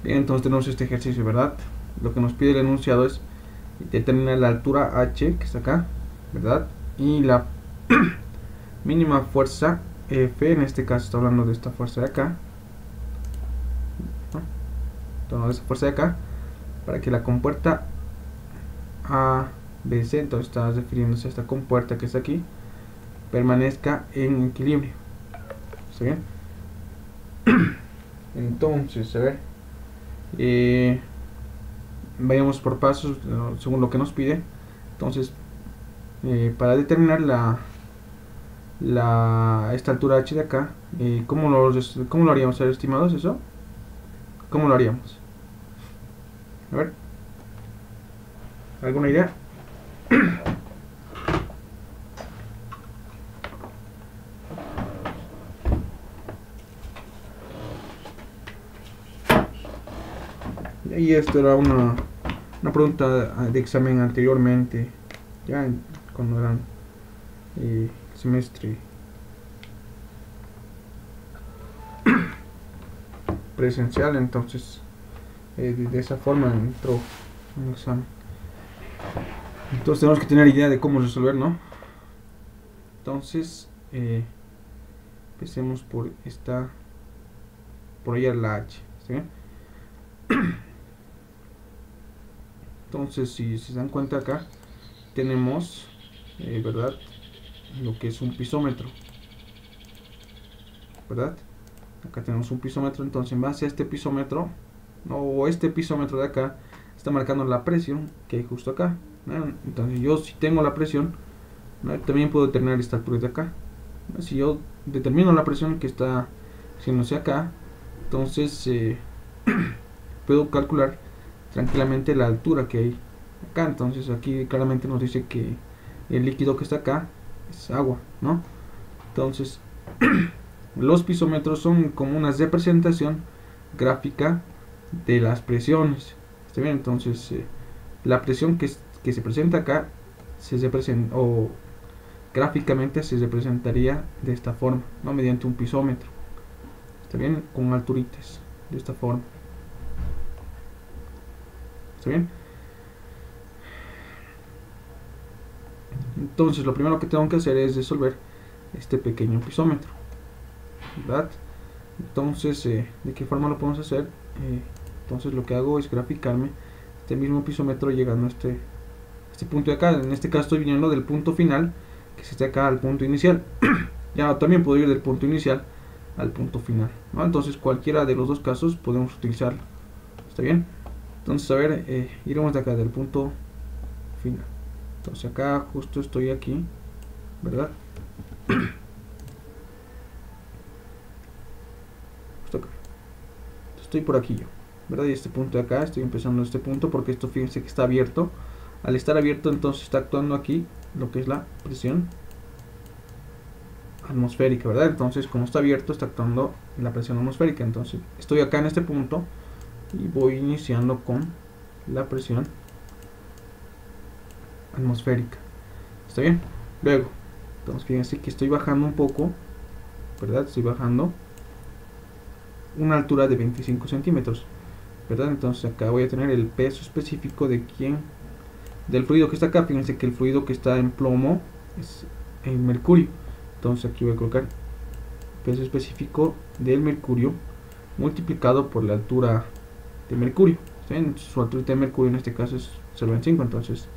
Bien, entonces tenemos este ejercicio, ¿verdad? Lo que nos pide el enunciado es determinar la altura h, que está acá, ¿verdad? Y la mínima fuerza F, en este caso está hablando de esta fuerza de acá, ¿no? Entonces, esta fuerza de acá, para que la compuerta ABC, entonces está refiriéndose a esta compuerta que está aquí, permanezca en equilibrio. ¿Está bien? Entonces, a ver, vayamos por pasos según lo que nos pide. Entonces, para determinar esta altura h de acá, ¿cómo lo haríamos, estimados? Eso, ¿cómo lo haríamos? A ver, ¿alguna idea? Y esto era una pregunta de examen anteriormente, ya cuando eran semestre presencial, entonces de esa forma entró un examen. Entonces tenemos que tener idea de cómo resolver, ¿no? Entonces empecemos por por allá la h, ¿está bien? Entonces si se dan cuenta acá tenemos, ¿verdad? Lo que es un pisómetro, ¿verdad? Acá tenemos un pisómetro, entonces en base a este pisómetro, o este pisómetro de acá, está marcando la presión que hay justo acá, ¿no? Entonces yo si tengo la presión, ¿no? También puedo determinar esta altura de acá, ¿no? Si yo determino la presión que está haciéndose acá, entonces puedo calcular tranquilamente la altura que hay acá. Entonces aquí claramente nos dice que el líquido que está acá es agua, ¿no? Entonces los pisómetros son como una representación gráfica de las presiones. ¿Está bien? Entonces la presión que se presenta acá se representa, o gráficamente se representaría de esta forma, ¿no? Mediante un pisómetro. ¿Está bien? Con alturitas de esta forma. ¿Está bien? Entonces lo primero que tengo que hacer es resolver este pequeño pisómetro, ¿verdad? Entonces, ¿de qué forma lo podemos hacer? Entonces lo que hago es graficarme este mismo pisómetro llegando a este punto de acá. En este caso estoy viniendo del punto final, que se está acá, al punto inicial. Ya también puedo ir del punto inicial al punto final, ¿no? Entonces cualquiera de los dos casos podemos utilizarlo. ¿Está bien? Entonces, a ver, iremos de acá del punto final. Entonces acá justo estoy aquí, ¿verdad? Justo acá. Estoy por aquí yo, ¿verdad? Y este punto de acá, estoy empezando este punto porque esto, fíjense que está abierto. Al estar abierto, entonces está actuando aquí lo que es la presión atmosférica, ¿verdad? Entonces, como está abierto, está actuando la presión atmosférica. Entonces, estoy acá en este punto y voy iniciando con la presión atmosférica. ¿Está bien? Luego, entonces fíjense que estoy bajando un poco, ¿verdad? Estoy bajando una altura de 25 centímetros, ¿verdad? Entonces acá voy a tener el peso específico de del fluido que está acá. Fíjense que el fluido que está en plomo es el mercurio. Entonces aquí voy a colocar peso específico del mercurio multiplicado por la altura de mercurio. ¿Sí? Su altura de mercurio en este caso es 0,25. Entonces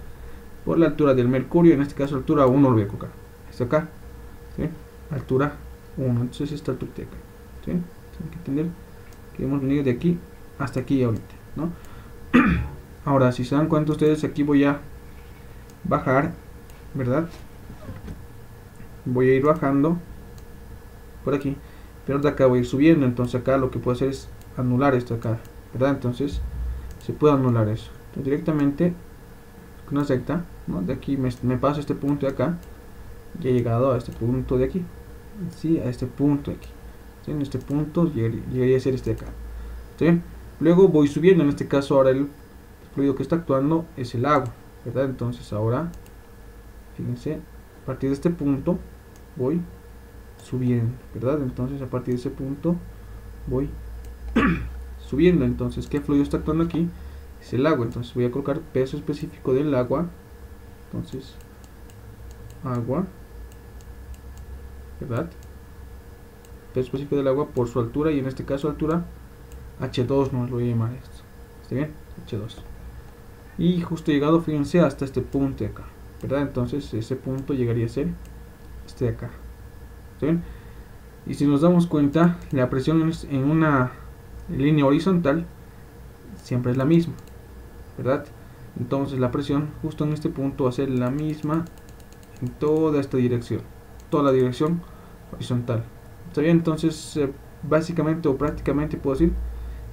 por la altura del mercurio, en este caso altura 1, lo voy a colocar. Está acá, ¿sí? Altura 1. Entonces esta altura de acá, ¿sí? Tienen que entender que hemos venido de aquí hasta aquí ahorita, ¿no? Ahora, si se dan cuenta ustedes, aquí voy a bajar, ¿verdad? Voy a ir bajando por aquí, pero de acá voy a ir subiendo. Entonces acá lo que puedo hacer es anular esto acá, ¿verdad? Entonces se puede anular eso. Entonces, directamente con una recta, ¿no? De aquí me paso este punto de acá y he llegado a este punto de aquí, ¿sí? A este punto de aquí, ¿sí? En este punto llegaría a ser este de acá, ¿sí? Luego voy subiendo. En este caso ahora el fluido que está actuando es el agua, ¿verdad? Entonces ahora, fíjense, a partir de este punto voy subiendo, ¿verdad? Entonces a partir de ese punto voy subiendo. Entonces, ¿qué fluido está actuando aquí? Es el agua. Entonces voy a colocar peso específico del agua. Entonces, agua, ¿verdad? Peso específico del agua por su altura, y en este caso altura H2, no lo voy a llamar esto. ¿Está bien? H2. Y justo llegado, fíjense, hasta este punto de acá, ¿verdad? Entonces ese punto llegaría a ser este de acá. ¿Está bien? Y si nos damos cuenta, la presión en una línea horizontal siempre es la misma, ¿verdad? Entonces la presión justo en este punto va a ser la misma en toda esta dirección, toda la dirección horizontal. ¿Está bien? Entonces básicamente o prácticamente puedo decir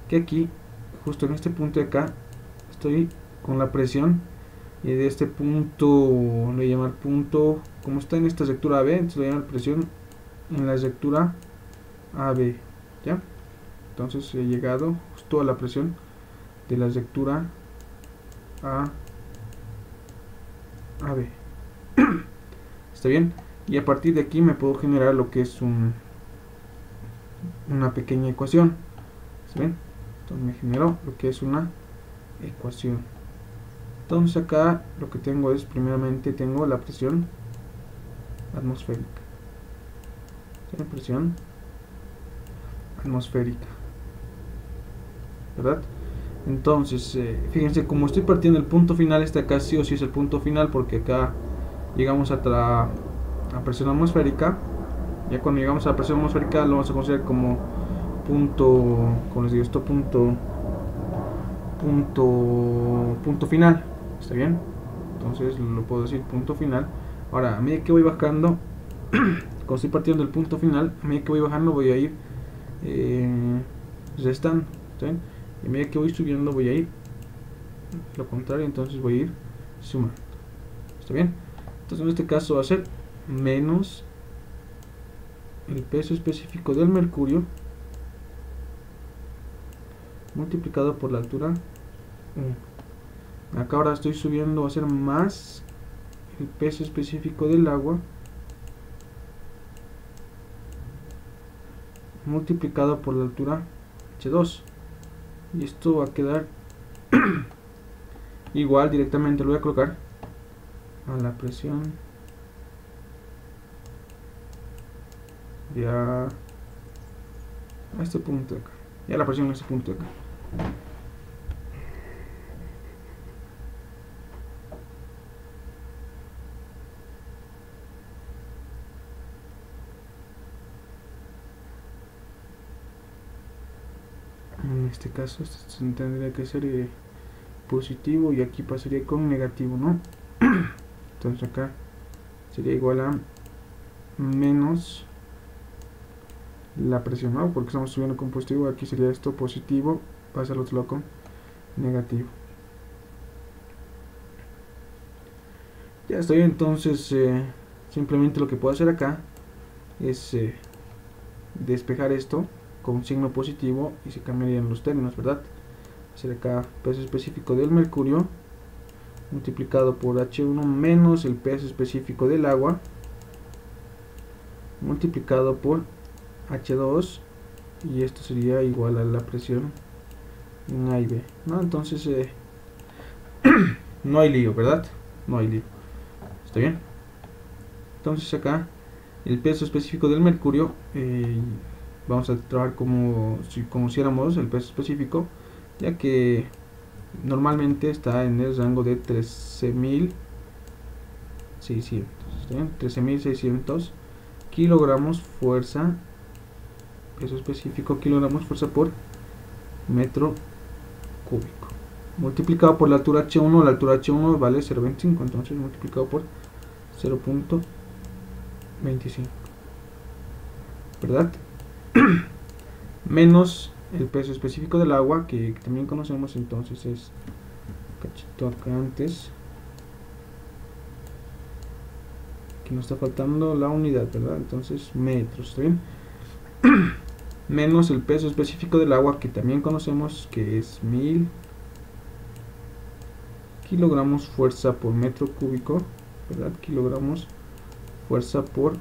que aquí, justo en este punto de acá, estoy con la presión, y de este punto lo voy a llamar punto, como está en esta sectura AB, entonces lo voy a llamar presión en la sectura AB, ¿ya? Entonces he llegado justo a la presión de la sectura AB. ¿Está bien? Y a partir de aquí me puedo generar lo que es una pequeña ecuación. ¿Está bien? Entonces me generó lo que es una ecuación. Entonces acá lo que tengo es, primeramente tengo la presión atmosférica. ¿Sí? Presión atmosférica, ¿verdad? Entonces, fíjense, como estoy partiendo el punto final, este acá sí o sí es el punto final, porque acá llegamos a presión atmosférica. Ya cuando llegamos a la presión atmosférica lo vamos a considerar como punto, como les digo, esto punto final. ¿Está bien? Entonces lo puedo decir punto final. Ahora, a medida que voy bajando, como estoy partiendo del punto final, a medida que voy bajando voy a ir restando. ¿Está bien? Y a medida que voy subiendo voy a ir lo contrario, entonces voy a ir sumando. ¿Está bien? Entonces en este caso va a ser menos el peso específico del mercurio multiplicado por la altura 1. Acá ahora estoy subiendo, va a ser más el peso específico del agua multiplicado por la altura H2. Y esto va a quedar igual, directamente lo voy a colocar a la presión ya a este punto de acá, ya la presión a este punto de acá. En este caso esto tendría que ser positivo, y aquí pasaría con negativo, ¿no? Entonces acá sería igual a menos la presión, ¿no? Porque estamos subiendo con positivo. Aquí sería esto positivo, pasa al otro lado con negativo. Ya estoy. Entonces simplemente lo que puedo hacer acá es despejar esto con signo positivo, y se cambiarían los términos, ¿verdad? Hacer acá peso específico del mercurio multiplicado por H1 menos el peso específico del agua multiplicado por H2, y esto sería igual a la presión en A y B, ¿no? Entonces no hay lío, ¿verdad? No hay lío. ¿Está bien? Entonces acá el peso específico del mercurio, vamos a trabajar como si conociéramos el peso específico, ya que normalmente está en el rango de 13.600. ¿Está bien? 13.600 kilogramos fuerza, peso específico kilogramos fuerza por metro cúbico, multiplicado por la altura H1. La altura H1 vale 0.25, entonces multiplicado por 0.25, ¿verdad? Menos el peso específico del agua, que también conocemos, entonces es cachito acá antes, que nos está faltando la unidad, ¿verdad? Entonces metros, ¿está bien? Menos el peso específico del agua, que también conocemos, que es 1000 kilogramos fuerza por metro cúbico, ¿verdad? Kilogramos fuerza por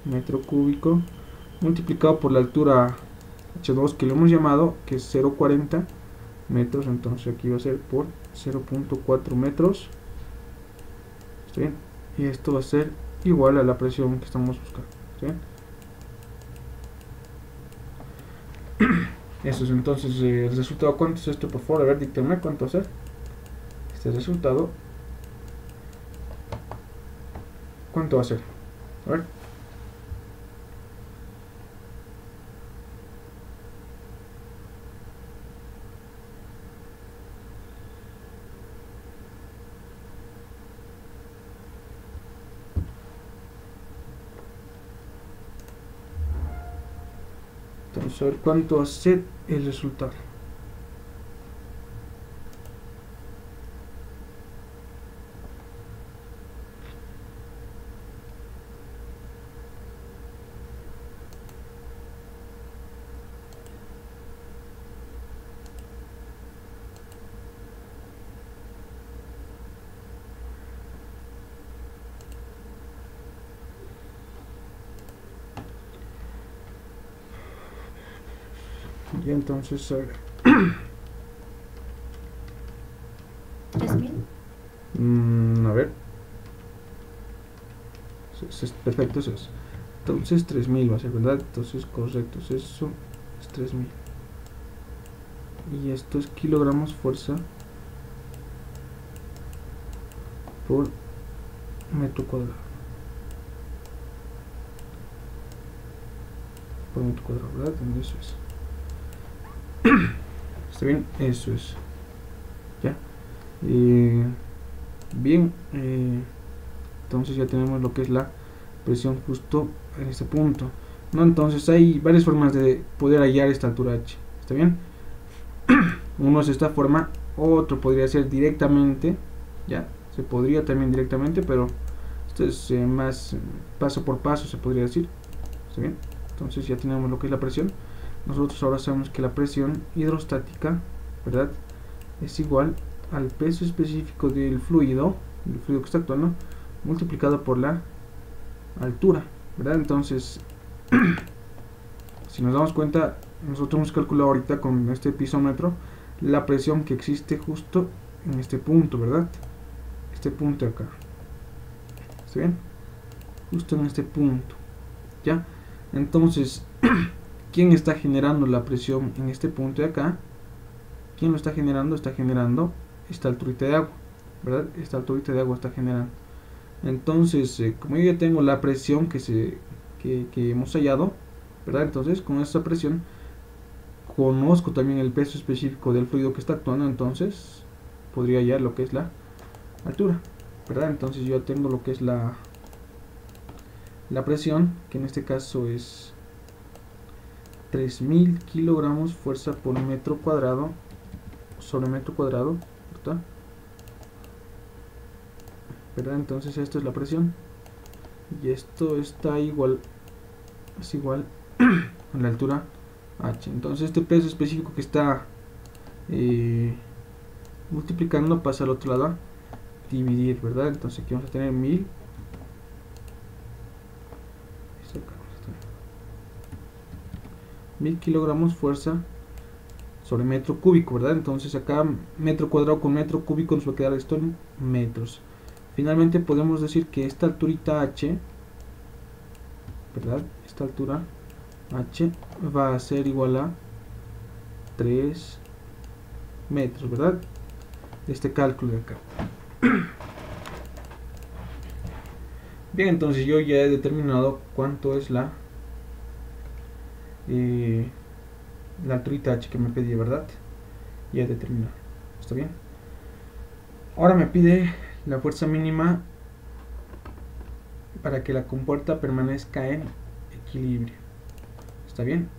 metro cúbico multiplicado por la altura H2 que lo hemos llamado, que es 0,40 metros, entonces aquí va a ser por 0,4 metros. ¿Está bien? Y esto va a ser igual a la presión que estamos buscando. ¿Está bien? Eso es entonces el resultado. ¿Cuánto es esto? Por favor, a ver, díctame cuánto va a ser este resultado. ¿Cuánto va a ser? A ver. Entonces, a ver cuánto va a ser el resultado. Y entonces, a ver. A ver. Perfecto, eso es. Entonces 3000 va a ser, ¿verdad? Entonces, correcto. Eso es 3000. Y esto es kilogramos fuerza por metro cuadrado. Por metro cuadrado, ¿verdad? Entonces eso es. ¿Está bien? Eso es. ¿Ya? Bien. Entonces ya tenemos lo que es la presión justo en este punto, ¿no? Entonces hay varias formas de poder hallar esta altura H. ¿Está bien? Uno es esta forma, otro podría ser directamente, ya, se podría también directamente, pero esto es más paso por paso, se podría decir. ¿Está bien? Entonces ya tenemos lo que es la presión. Nosotros ahora sabemos que la presión hidrostática, ¿verdad?, es igual al peso específico del fluido que está actuando, multiplicado por la altura, ¿verdad? Entonces, si nos damos cuenta, nosotros hemos calculado ahorita con este pisómetro la presión que existe justo en este punto, ¿verdad? Este punto de acá. ¿Está bien? Justo en este punto. ¿Ya? Entonces, ¿quién está generando la presión en este punto de acá? ¿Quién lo está generando? Está generando esta alturita de agua, ¿verdad? Esta alturita de agua está generando. Entonces, como yo ya tengo la presión que hemos hallado, ¿verdad? Entonces, con esta presión conozco también el peso específico del fluido que está actuando, entonces podría hallar lo que es la altura, ¿verdad? Entonces yo tengo lo que es la presión, que en este caso es 3000 kilogramos fuerza por metro cuadrado sobre metro cuadrado, ¿verdad? Entonces esto es la presión y esto está igual, es igual a la altura H. Entonces este peso específico que está multiplicando pasa al otro lado a dividir, ¿verdad? Entonces aquí vamos a tener 1000 kilogramos fuerza sobre metro cúbico, ¿verdad? Entonces acá metro cuadrado con metro cúbico nos va a quedar esto en metros. Finalmente podemos decir que esta alturita H, ¿verdad? Esta altura H va a ser igual a 3 metros, ¿verdad? Este cálculo de acá. Bien, entonces yo ya he determinado cuánto es la alturita H que me pedía, ¿verdad? Ya he determinado. ¿Está bien? Ahora me pide la fuerza mínima para que la compuerta permanezca en equilibrio. ¿Está bien?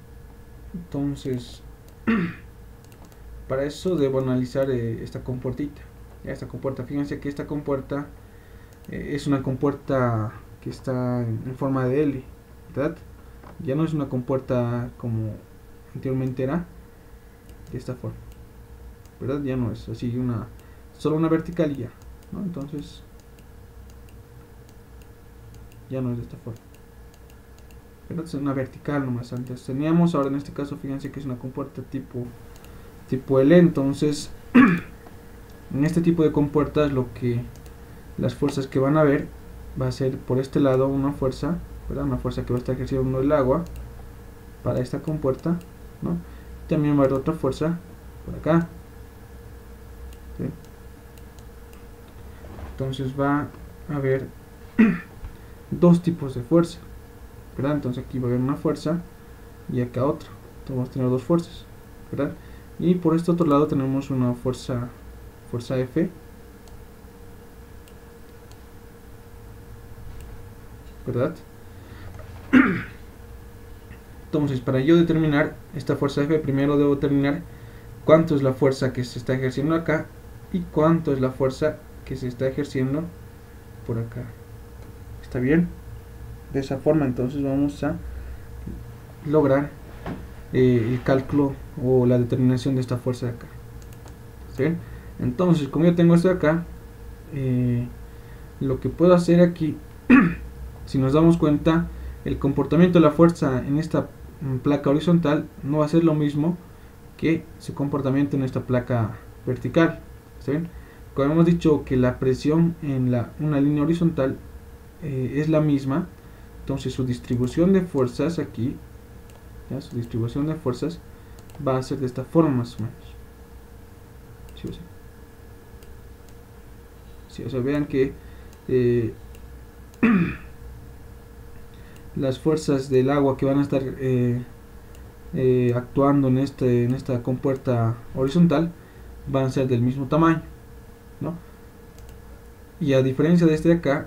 Entonces, para eso debo analizar esta compuertita. Esta compuerta, fíjense que esta compuerta es una compuerta que está en forma de L, ¿verdad? Ya no es una compuerta como anteriormente era, de esta forma, ¿verdad? Ya no es así, solo una vertical y ya, ¿no? Entonces, ya no es de esta forma. ¿verdad? Es una vertical nomás. Antes teníamos, ahora en este caso fíjense que es una compuerta tipo L. Entonces en este tipo de compuertas las fuerzas que van a ver va a ser por este lado una fuerza, ¿verdad? Una fuerza que va a estar ejerciendo el agua para esta compuerta, ¿no? También va a haber otra fuerza por acá, ¿sí? Entonces va a haber dos tipos de fuerza, ¿verdad? Entonces aquí va a haber una fuerza y acá otra. Entonces vamos a tener dos fuerzas, ¿verdad? Y por este otro lado tenemos una fuerza F, ¿verdad? Entonces, para yo determinar esta fuerza F, primero debo determinar cuánto es la fuerza que se está ejerciendo acá y cuánto es la fuerza que se está ejerciendo por acá. ¿Está bien? De esa forma entonces vamos a lograr el cálculo o la determinación de esta fuerza de acá. ¿Sí? Entonces, como yo tengo esto de acá, lo que puedo hacer aquí, si nos damos cuenta, el comportamiento de la fuerza en esta placa horizontal no va a ser lo mismo que su comportamiento en esta placa vertical. ¿Está bien? Como hemos dicho que la presión en una línea horizontal es la misma, entonces su distribución de fuerzas aquí, ¿ya? Su distribución de fuerzas va a ser de esta forma más o menos. ¿Sí? Sí, o sea, vean que las fuerzas del agua que van a estar actuando en esta compuerta horizontal van a ser del mismo tamaño, ¿no? Y a diferencia de este de acá,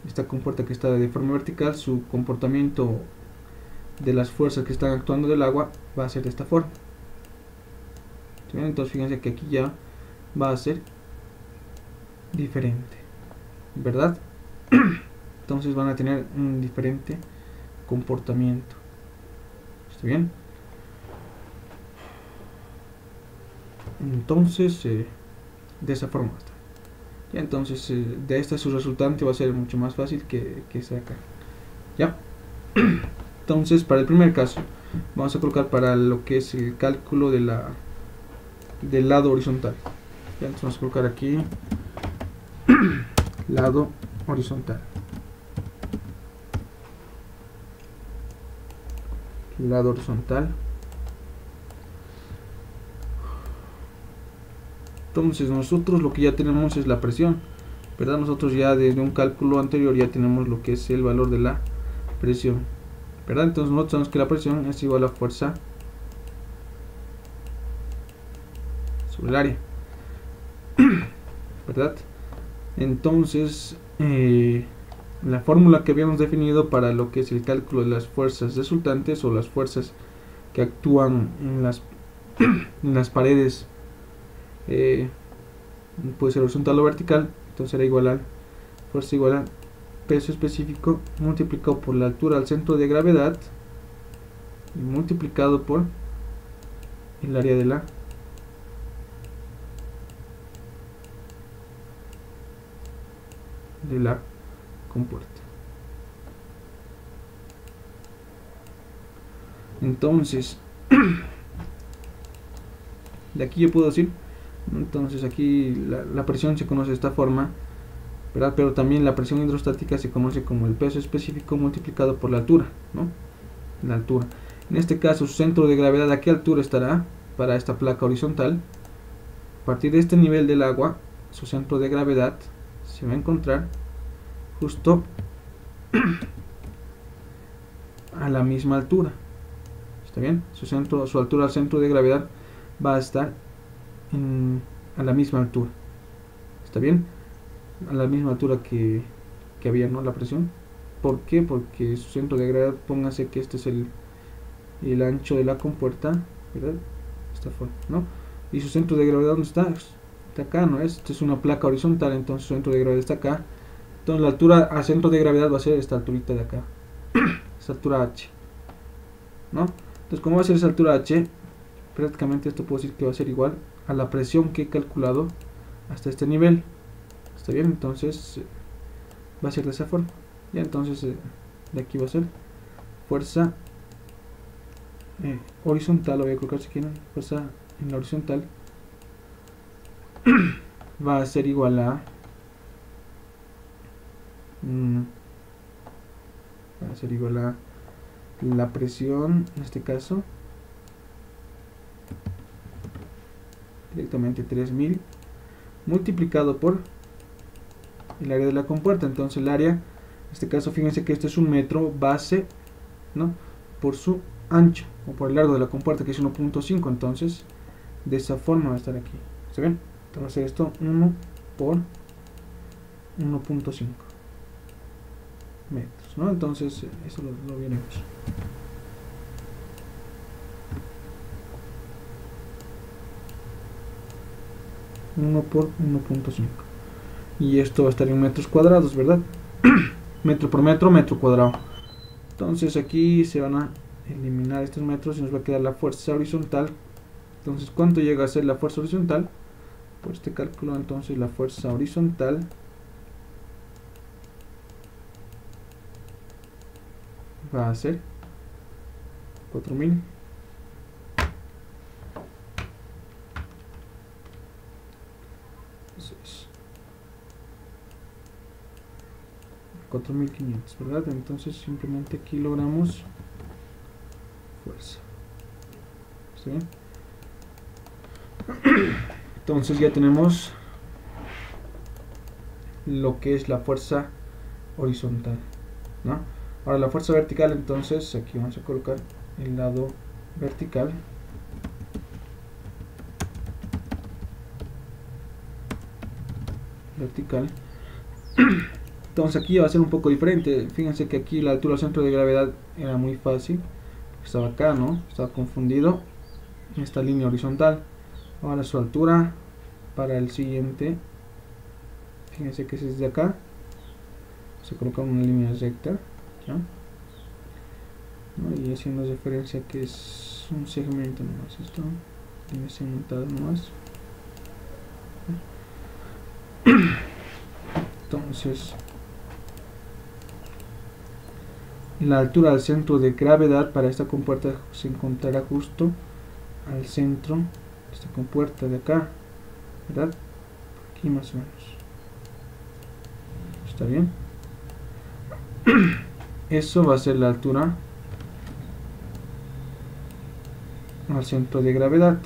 esta compuerta que está de forma vertical, su comportamiento de las fuerzas que están actuando del agua va a ser de esta forma. ¿Sí? Entonces fíjense que aquí ya va a ser diferente, ¿verdad? Entonces van a tener un diferente comportamiento. ¿Está bien? Entonces de esa forma está. Ya, entonces de esta su resultante va a ser mucho más fácil que esta de acá. ¿Ya? Entonces para el primer caso vamos a colocar para lo que es el cálculo del lado horizontal. Ya, entonces vamos a colocar aquí lado horizontal. Lado horizontal. Entonces nosotros lo que ya tenemos es la presión, ¿verdad? Nosotros ya desde un cálculo anterior ya tenemos lo que es el valor de la presión, ¿verdad? Entonces nosotros sabemos que la presión es igual a fuerza sobre el área, ¿verdad? Entonces la fórmula que habíamos definido para lo que es el cálculo de las fuerzas resultantes o las fuerzas que actúan en las paredes, puede ser horizontal o vertical, entonces será igual a fuerza igual a peso específico multiplicado por la altura al centro de gravedad y multiplicado por el área de la compuerta. Entonces de aquí yo puedo decir, entonces aquí la presión se conoce de esta forma, ¿verdad? Pero también la presión hidrostática se conoce como el peso específico multiplicado por la altura, ¿no? La altura. En este caso su centro de gravedad, ¿a qué altura estará para esta placa horizontal? A partir de este nivel del agua, su centro de gravedad se va a encontrar justo a la misma altura. ¿Está bien? Su altura al centro de gravedad va a estar a la misma altura. ¿Está bien? A la misma altura que había, ¿no? La presión. ¿Por qué? Porque su centro de gravedad, póngase que este es el ancho de la compuerta, ¿verdad? Esta forma, ¿no? Y su centro de gravedad, ¿dónde está? Está acá, ¿no? Esta es una placa horizontal, entonces su centro de gravedad está acá. Entonces la altura al centro de gravedad va a ser esta alturita de acá. Esta altura H, ¿no? Entonces, como va a ser esa altura H, prácticamente esto puedo decir que va a ser igual a la presión que he calculado hasta este nivel. ¿Está bien? Entonces va a ser de esa forma. Ya, entonces de aquí va a ser fuerza horizontal, lo voy a colocar si quieren, fuerza en la horizontal va a ser igual a la presión, en este caso directamente 3000 multiplicado por el área de la compuerta. Entonces el área, en este caso fíjense que este es un metro base, ¿no?, por su ancho o por el largo de la compuerta, que es 1.5. entonces de esa forma va a estar aquí, ¿se ven? Entonces va a ser esto 1 por 1.5 metros, ¿no? Entonces eso lo veremos. Uno por 1.5 y esto va a estar en metros cuadrados, ¿verdad? Metro por metro, metro cuadrado. Entonces aquí se van a eliminar estos metros y nos va a quedar la fuerza horizontal. Entonces, ¿cuánto llega a ser la fuerza horizontal? Por este cálculo, entonces la fuerza horizontal va a ser 4000 4500, ¿verdad? Entonces simplemente kilogramos fuerza. ¿Sí? Entonces ya tenemos lo que es la fuerza horizontal, ¿no? Ahora la fuerza vertical, entonces aquí vamos a colocar el lado vertical. Entonces aquí va a ser un poco diferente. Fíjense que aquí la altura del centro de gravedad era muy fácil, estaba acá, ¿no? Estaba confundido en esta línea horizontal. Ahora su altura para el siguiente, fíjense que es desde acá, se coloca una línea recta, ¿ya? ¿No? Y haciendo referencia que es un segmento nomás, esto, línea segmentada nomás. Entonces la altura del centro de gravedad para esta compuerta se encontrará justo al centro de esta compuerta de acá, ¿verdad? Aquí más o menos. ¿Está bien? Eso va a ser la altura al centro de gravedad.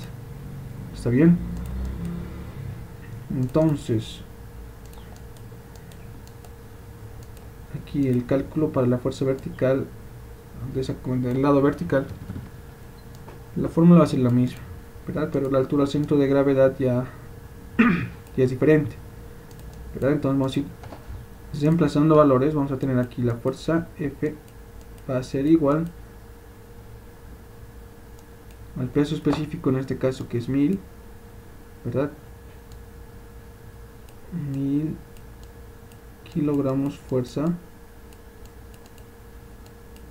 ¿Está bien? Entonces aquí el cálculo para la fuerza vertical del lado vertical, la fórmula va a ser la misma, ¿verdad? Pero la altura al centro de gravedad ya es diferente, ¿verdad? Entonces vamos a ir reemplazando valores. Vamos a tener aquí la fuerza F va a ser igual al peso específico, en este caso que es 1000, ¿verdad? 1000 kilogramos fuerza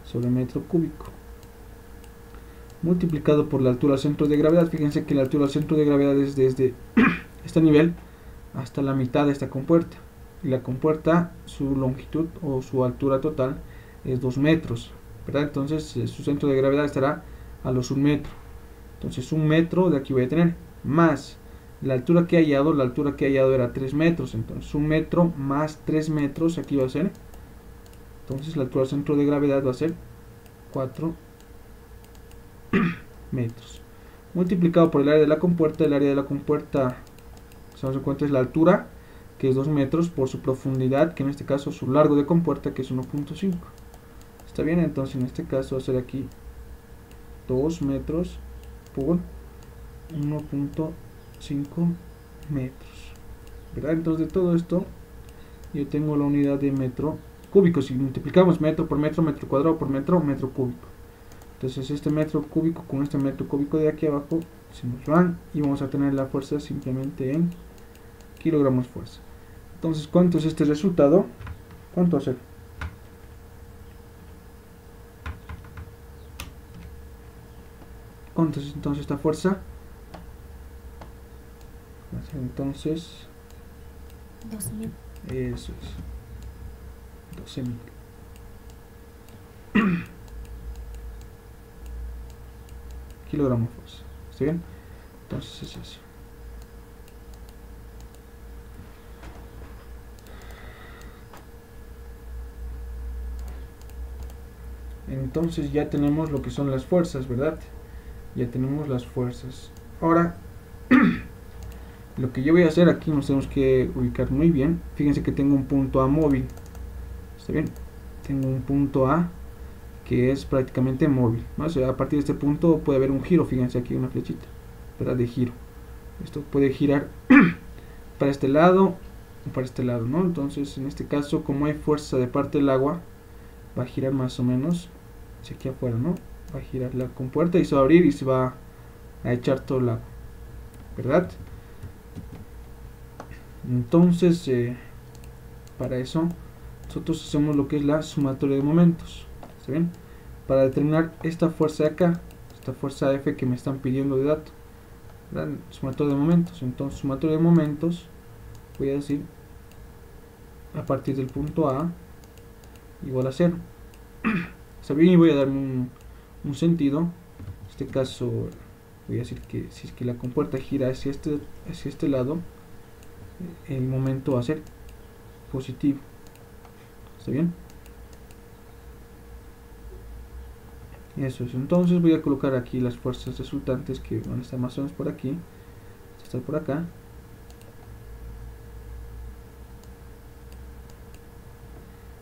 sobre metro cúbico, multiplicado por la altura al centro de gravedad. Fíjense que la altura al centro de gravedad es desde este nivel hasta la mitad de esta compuerta, y la compuerta, su longitud o su altura total es 2 metros, ¿verdad? Entonces su centro de gravedad estará a los 1 metro. Entonces 1 metro de aquí voy a tener más la altura que he hallado. La altura que he hallado era 3 metros, entonces 1 metro más 3 metros aquí va a ser, entonces la altura del centro de gravedad va a ser 4 metros, multiplicado por el área de la compuerta. El área de la compuerta, se nos cuenta, es la altura, que es 2 metros, por su profundidad, que en este caso su largo de compuerta, que es 1.5. ¿Está bien? Entonces en este caso va a ser aquí 2 metros por 1.5 metros, ¿verdad? Entonces de todo esto yo tengo la unidad de metro cúbico. Si multiplicamos metro por metro, metro cuadrado por metro, metro cúbico. Entonces este metro cúbico con este metro cúbico de aquí abajo se nos van, y vamos a tener la fuerza simplemente en kilogramos fuerza. Entonces, ¿cuánto es este resultado? ¿Cuánto va a ser? ¿Cuánto es entonces esta fuerza? Va a ser entonces 12.000. Eso es 12.000. kilogramo de fuerza. ¿Está bien? Entonces es eso. Entonces ya tenemos lo que son las fuerzas, ¿verdad? Ya tenemos las fuerzas. Ahora, lo que yo voy a hacer aquí, nos tenemos que ubicar muy bien. Fíjense que tengo un punto A móvil. ¿Está bien? Tengo un punto A que es prácticamente móvil, ¿no? O sea, a partir de este punto puede haber un giro. Fíjense aquí una flechita, ¿verdad? De giro. Esto puede girar para este lado o para este lado, ¿no? Entonces, en este caso, como hay fuerza de parte del agua, va a girar más o menos hacia aquí afuera, ¿no? Va a girar la compuerta y se va a abrir y se va a echar todo el agua, ¿verdad? Entonces, para eso, nosotros hacemos lo que es la sumatoria de momentos. ¿Está bien? Para determinar esta fuerza de acá, esta fuerza F que me están pidiendo de dato, ¿verdad? Sumatoria de momentos. Entonces, sumatoria de momentos, voy a decir a partir del punto A igual a 0. Está bien, y voy a darle un sentido. En este caso, voy a decir que si es que la compuerta gira hacia este lado, el momento va a ser positivo. ¿Está bien? Eso es. Entonces voy a colocar aquí las fuerzas resultantes que van a estar más o menos por aquí, estar por acá.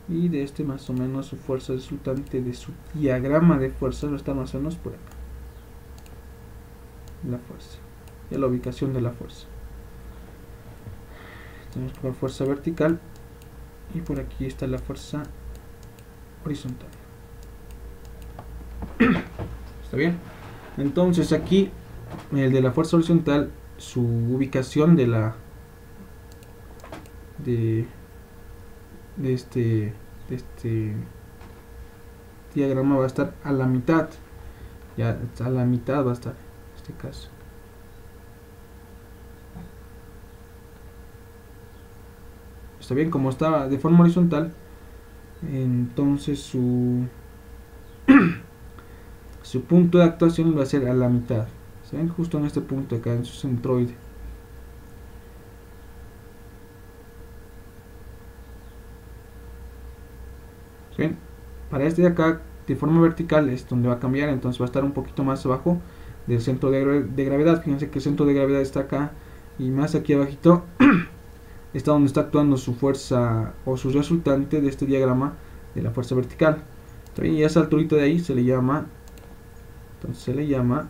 Y de este más o menos su fuerza resultante de su diagrama de fuerzas va a estar más o menos por acá. La fuerza. Ya la ubicación de la fuerza. Tenemos por fuerza vertical y por aquí está la fuerza horizontal. ¿Está bien? Entonces aquí el de la fuerza horizontal, su ubicación de este diagrama va a estar a la mitad. Ya a la mitad va a estar en este caso. Está bien, como está de forma horizontal, entonces su punto de actuación va a ser a la mitad. ¿Se ven? Justo en este punto acá, en su centroide. ¿Se ven? Para este de acá, de forma vertical, es donde va a cambiar, entonces va a estar un poquito más abajo del centro de gravedad. Fíjense que el centro de gravedad está acá y más aquí abajito está donde está actuando su fuerza o su resultante de este diagrama de la fuerza vertical. ¿Está bien? Y a esa alturita de ahí se le llama, entonces se le llama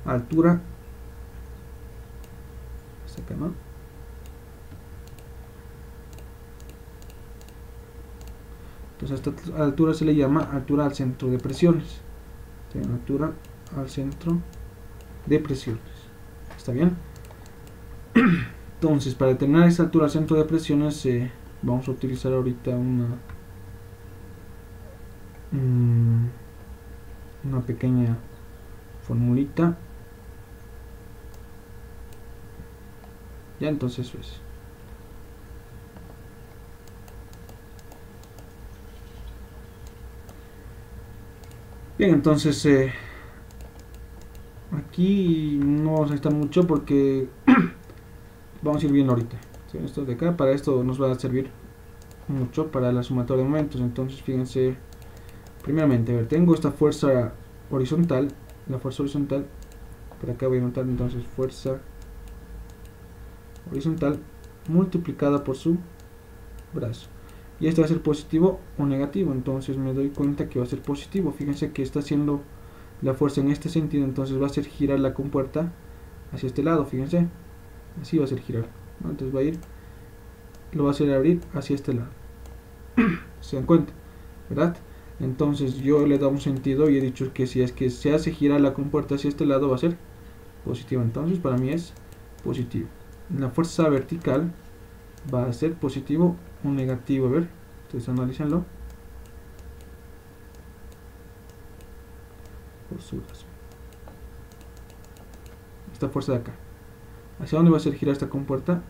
altura. Hasta acá, ¿no? Entonces a esta altura se le llama altura al centro de presiones. Altura al centro de presiones. ¿Está bien? Entonces, para determinar esa altura al centro de presiones, vamos a utilizar ahorita una pequeña formulita. Ya, entonces eso es. Bien, entonces aquí no vamos a necesitar mucho porque vamos a ir viendo ahorita. ¿Sí? Esto de acá, para esto nos va a servir mucho para la sumatoria de momentos. Entonces fíjense, primeramente, a ver, tengo esta fuerza horizontal, la fuerza horizontal, por acá voy a anotar entonces fuerza horizontal multiplicada por su brazo. Y este va a ser positivo o negativo, entonces me doy cuenta que va a ser positivo. Fíjense que está haciendo la fuerza en este sentido, entonces va a hacer girar la compuerta hacia este lado, fíjense, así va a hacer girar, ¿no? Entonces va a ir, lo va a hacer abrir hacia este lado. ¿Se dan cuenta? ¿Verdad? Entonces yo le he dado un sentido y he dicho que si es que se hace girar la compuerta hacia este lado va a ser positivo, entonces para mí es positivo. La fuerza vertical va a ser positivo o negativo. A ver, entonces analícenlo por su brazo. Esta fuerza de acá, ¿hacia dónde va a hacer girar esta compuerta?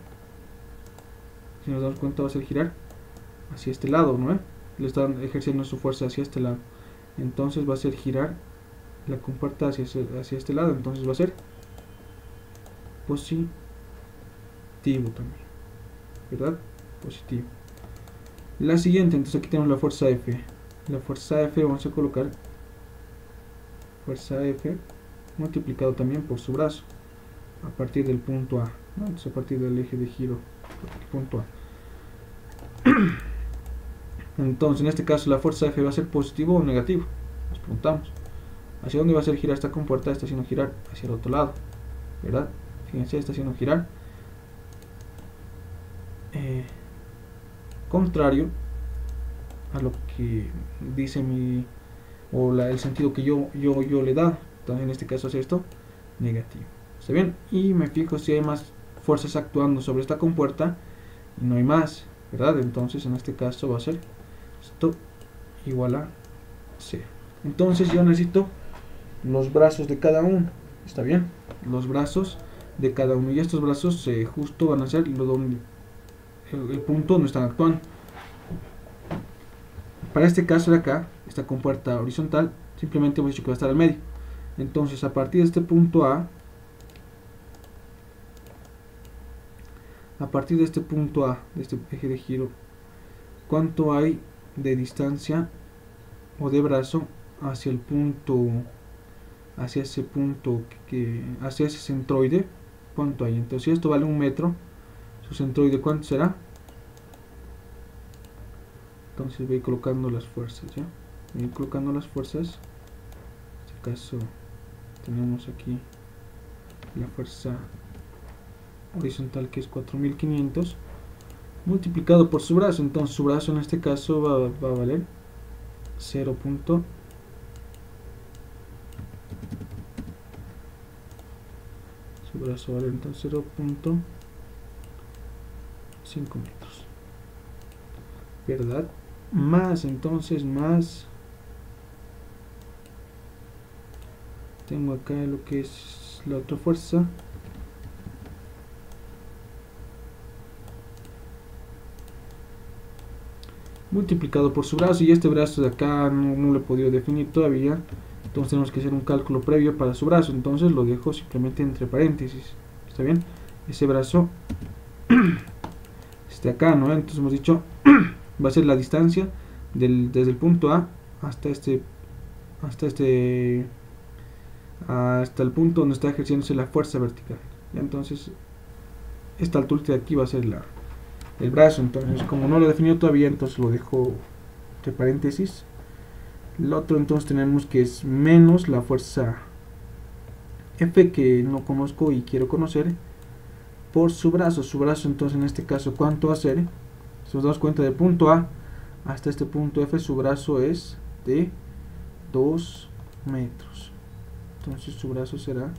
Si nos damos cuenta, va a hacer girar hacia este lado, ¿no? Le están ejerciendo su fuerza hacia este lado. entonces va a ser girar la compuerta hacia este lado, entonces va a ser positivo también, ¿verdad? Positivo. La siguiente, entonces aquí tenemos la fuerza F. La fuerza F vamos a colocar fuerza F multiplicado también por su brazo a partir del punto A, ¿no? Entonces a partir del eje de giro, punto A. Entonces en este caso la fuerza F va a ser positivo o negativo. Nos preguntamos. ¿Hacia dónde va a hacer girar esta compuerta? Está haciendo girar hacia el otro lado, ¿verdad? Fíjense, está haciendo girar contrario a lo que dice el sentido que yo le da. Entonces en este caso es esto negativo. ¿Está bien? Y me fijo si hay más fuerzas actuando sobre esta compuerta y no hay más, ¿verdad? Entonces en este caso va a ser esto igual a 0. Entonces yo necesito los brazos de cada uno. ¿Está bien? Los brazos de cada uno. Y estos brazos justo van a ser el punto donde están actuando. Para este caso de acá, esta compuerta horizontal, simplemente hemos dicho que va a estar al medio. Entonces a partir de este punto A, de este eje de giro, ¿cuánto hay de distancia o de brazo hacia el punto, hacia ese centroide? ¿Cuánto hay? Entonces si esto vale 1 metro, su centroide ¿cuánto será? Entonces voy colocando las fuerzas, ¿ya? Voy colocando las fuerzas. En este caso tenemos aquí la fuerza horizontal, que es 4500 multiplicado por su brazo. Entonces su brazo en este caso va a valer 0. Su brazo vale entonces 0.5 metros, ¿verdad? Más, entonces más tengo acá lo que es la otra fuerza, multiplicado por su brazo, y este brazo de acá no lo he podido definir todavía, entonces tenemos que hacer un cálculo previo para su brazo, entonces lo dejo simplemente entre paréntesis. ¿Está bien? Ese brazo este acá, ¿no? Entonces hemos dicho va a ser la distancia desde el punto A hasta el punto donde está ejerciéndose la fuerza vertical. ¿Ya? Entonces esta altura de aquí va a ser el brazo. Entonces como no lo he definido todavía, entonces lo dejo entre paréntesis. El otro entonces tenemos que es menos la fuerza F, que no conozco y quiero conocer, por su brazo. Su brazo entonces en este caso ¿cuánto va a ser? Si nos damos cuenta, del punto A hasta este punto F, su brazo es de 2 metros. Entonces su brazo será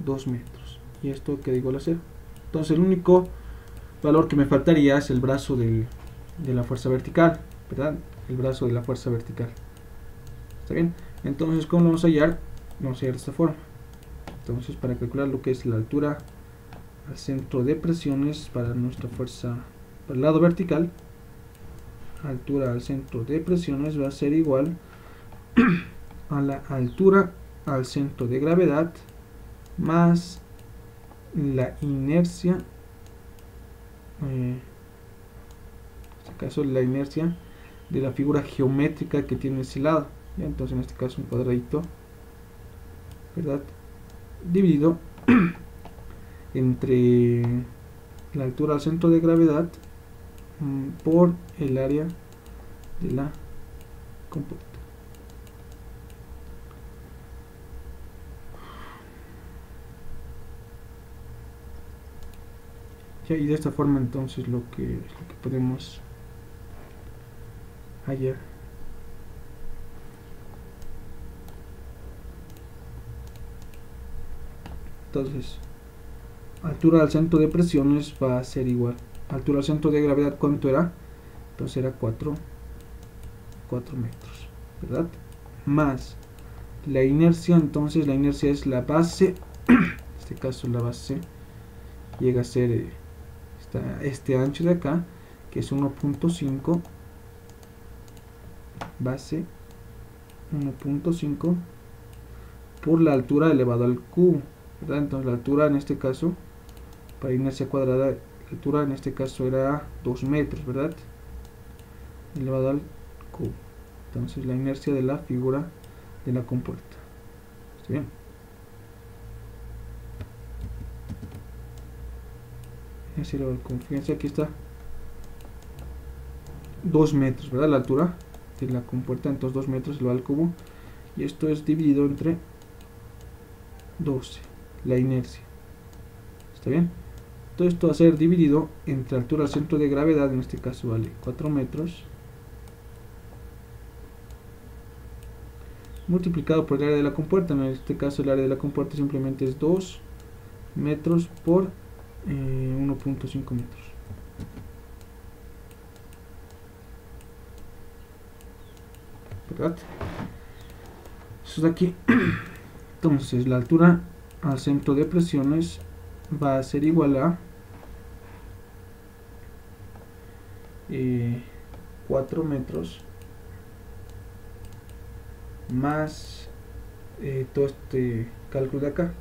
2 metros. Y esto queda igual a 0. Entonces el único valor que me faltaría es el brazo de la fuerza vertical, ¿verdad? El brazo de la fuerza vertical. ¿Está bien? Entonces, ¿cómo lo vamos a hallar? Vamos a hallar de esta forma. Entonces, para calcular lo que es la altura al centro de presiones para nuestra fuerza, para el lado vertical, altura al centro de presiones va a ser igual a la altura al centro de gravedad más la inercia, en este caso la inercia de la figura geométrica que tiene ese lado. ¿Ya? Entonces en este caso un cuadradito, ¿verdad? Dividido entre la altura al centro de gravedad por el área de la compuerta. Ya, y de esta forma entonces lo que podemos hallar. Entonces, altura al centro de presiones va a ser igual. Altura al centro de gravedad, ¿cuánto era? Entonces era 4 metros, ¿verdad? Más la inercia, entonces la inercia es la base, en este caso la base llega a ser este ancho de acá, que es 1.5 base 1.5 por la altura elevado al cubo, ¿verdad? Entonces la altura en este caso, para inercia cuadrada, la altura en este caso era 2 metros, ¿verdad? Elevado al cubo. Entonces la inercia de la figura de la compuerta. ¿Está bien? Inercia elevado al cubo. Fíjense, aquí está 2 metros, ¿verdad? La altura de la compuerta, entonces 2 metros elevado al cubo. Y esto es dividido entre 12, la inercia. ¿Está bien? Todo esto va a ser dividido entre altura al centro de gravedad, en este caso vale 4 metros, multiplicado por el área de la compuerta. En este caso el área de la compuerta simplemente es 2 metros por 1.5 metros. ¿Verdad? Eso de aquí. Entonces la altura al centro de presiones va a ser igual a 4 metros más todo este cálculo de acá.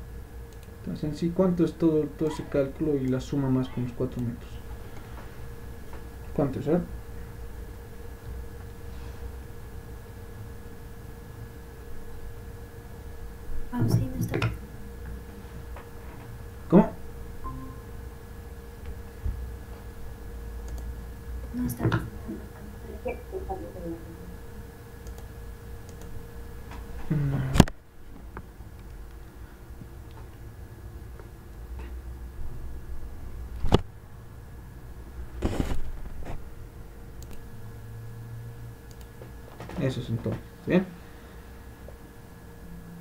Entonces en sí, ¿cuánto es todo ese cálculo y la suma más con los 4 metros? ¿Cuánto es? Ah, sí, no está. ¿Cómo? No está. Eso es entonces. ¿Bien?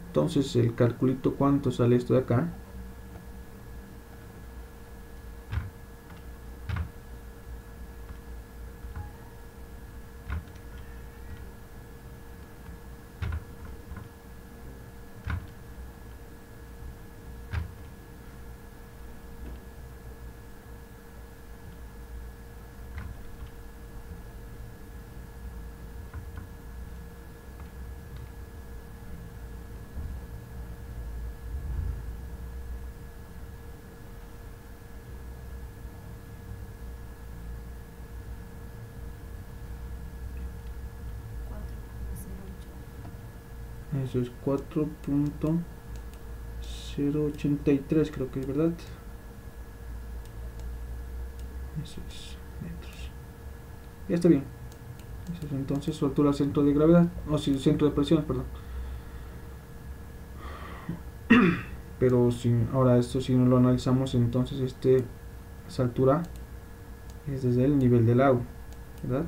Entonces el calculito, ¿cuánto sale esto de acá? Eso es 4.083, creo que es, ¿verdad? Eso es metros. Ya está bien. Eso es entonces su altura al centro de gravedad, o si centro de presión, perdón. Pero si ahora esto si no lo analizamos, entonces esa altura es desde el nivel del agua, ¿verdad?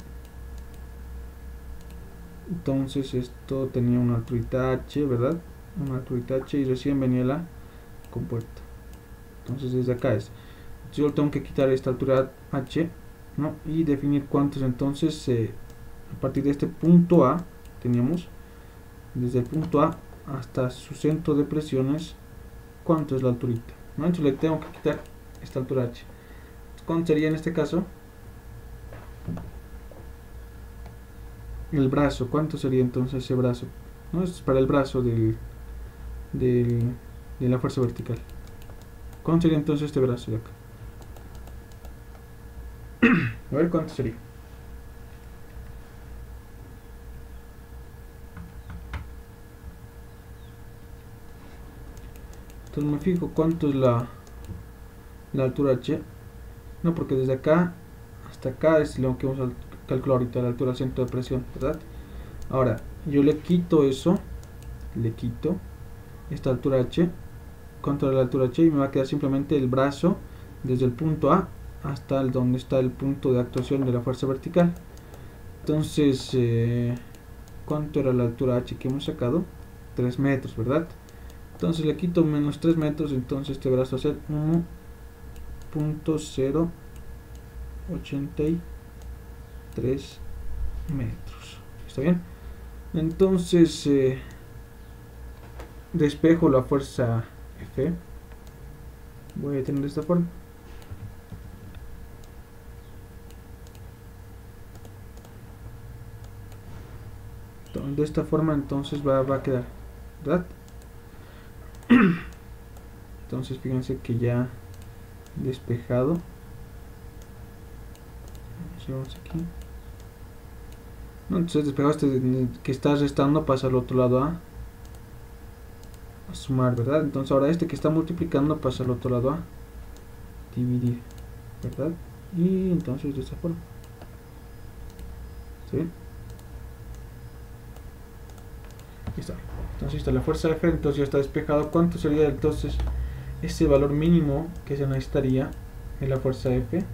Entonces esto tenía una altura h, ¿verdad? Una altura h y recién venía la compuerta. Entonces desde acá es. Yo tengo que quitar esta altura h, ¿no? Y definir cuántos. Entonces a partir de este punto A teníamos desde el punto A hasta su centro de presiones, cuánto es la alturita, ¿no? Entonces le tengo que quitar esta altura h. ¿Cuánto sería en este caso? El brazo, ¿cuánto sería entonces ese brazo? ¿No? Esto es para el brazo de la fuerza vertical. ¿Cuánto sería entonces este brazo de acá? A ver cuánto sería. Entonces me fijo cuánto es la altura h. No, porque desde acá hasta acá es lo que vamos a calcular ahorita, la altura del centro de presión, ¿verdad? Ahora, yo le quito eso, le quito esta altura h, contra la altura h, y me va a quedar simplemente el brazo desde el punto A hasta donde está el punto de actuación de la fuerza vertical. Entonces, ¿cuánto era la altura h que hemos sacado? 3 metros, ¿verdad? Entonces le quito menos 3 metros, entonces este brazo va a ser 1.083 metros. ¿Está bien? Entonces despejo la fuerza F. Voy a tener de esta forma. De esta forma entonces va a quedar, ¿verdad? Entonces fíjense que ya despejado. Vamos aquí. No, entonces despejado este que está restando pasa al otro lado a sumar, ¿verdad? Entonces ahora este que está multiplicando pasa al otro lado a dividir, ¿verdad? Y entonces de esta forma. ¿Sí? Aquí está. Entonces está la fuerza F, entonces ya está despejado. ¿Cuánto sería entonces ese valor mínimo que se necesitaría en la fuerza F?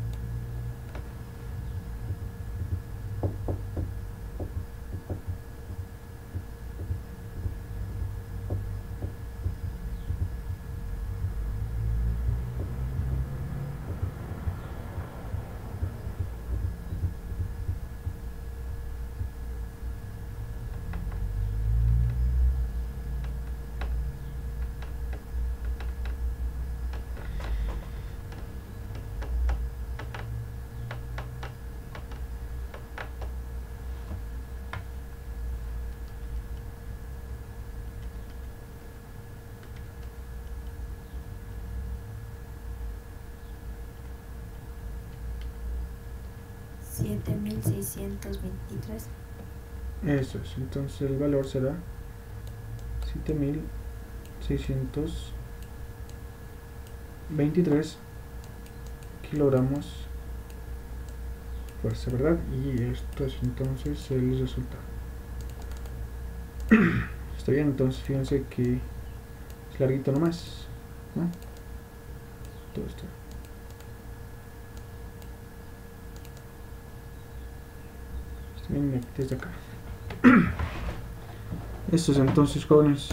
$7,623. Eso es, entonces el valor será 7,623 kilogramos fuerza, ¿verdad? Y esto es entonces el resultado. Está bien, entonces fíjense que es larguito nomás, ¿no? Todo esto. Está bien desde acá. Esto es entonces, jóvenes.